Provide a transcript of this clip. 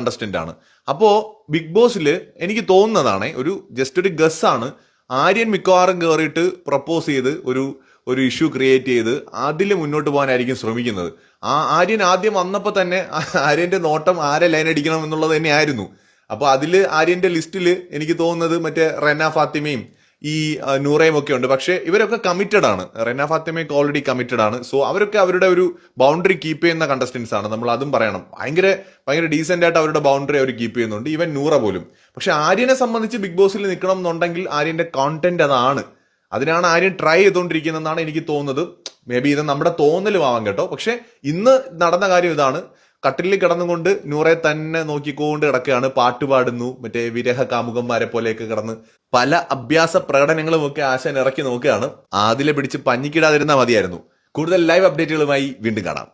Contestant ആണ്. അപ്പോ big ബോസിൽ എനിക്ക് തോന്നുന്നതാണ്, ജസ്റ്റ് ഒരു ഗസ് ആണ്, ആര്യൻ മിക്കവാറും കയറിയിട്ട് പ്രപ്പോസ് ചെയ്ത് ഒരു ഇഷ്യൂ ക്രിയേറ്റ് ചെയ്ത് അതിൽ മുന്നോട്ട് പോകാനായിരിക്കും ശ്രമിക്കുന്നത്. ആര്യൻ ആദ്യം വന്നപ്പോൾ തന്നെ ആര്യന്റെ നോട്ടം ആരെ ലൈൻ അടിക്കണം എന്നുള്ളത് തന്നെയായിരുന്നു. അപ്പൊ അതില് ആര്യന്റെ ലിസ്റ്റിൽ എനിക്ക് തോന്നുന്നത് മറ്റേ റെന ഫാത്തിമയും ഈ നൂറയും ഒക്കെ ഉണ്ട്. പക്ഷെ ഇവരൊക്കെ കമ്മിറ്റഡ് ആണ്. റെന ഫാത്തിമയൊക്കെ ഓൾറെഡി കമ്മിറ്റഡ് ആണ്. സോ അവരൊക്കെ അവരുടെ ഒരു ബൗണ്ടറി കീപ്പ് ചെയ്യുന്ന കണ്ടസ്റ്റൻസ് ആണ്, നമ്മൾ അതും പറയണം. ഭയങ്കര ഡീസെന്റ് ആയിട്ട് അവരുടെ ബൗണ്ടറി അവർ കീപ്പ് ചെയ്യുന്നുണ്ട്, ഈവൻ നൂറ പോലും. പക്ഷെ ആര്യനെ സംബന്ധിച്ച് ബിഗ് ബോസിൽ നിൽക്കണം എന്നുണ്ടെങ്കിൽ ആര്യന്റെ കോണ്ടന്റ് അതാണ്, അതിനാണ് ആര്യൻ ട്രൈ ചെയ്തുകൊണ്ടിരിക്കുന്നതെന്നാണ് എനിക്ക് തോന്നുന്നത്. മേ ബി ഇത് നമ്മുടെ തോന്നലുമാവാം കേട്ടോ. പക്ഷെ ഇന്ന് നടന്ന കാര്യം ഇതാണ്. കട്ടിലിൽ കിടന്നുകൊണ്ട് നൂറെ തന്നെ നോക്കിക്കൊണ്ട് കിടക്കുകയാണ്, പാട്ട് പാടുന്നു, മറ്റേ വിരഹ കാമുകന്മാരെ പോലെയൊക്കെ കിടന്ന് പല അഭ്യാസ പ്രകടനങ്ങളും ഒക്കെ ആശാൻ ഇറക്കി നോക്കുകയാണ്. അതിലെ പിടിച്ച് പഞ്ഞിക്കിടാതിരുന്നാൽ മതിയായിരുന്നു. കൂടുതൽ ലൈവ് അപ്ഡേറ്റുകളുമായി വീണ്ടും കാണാം.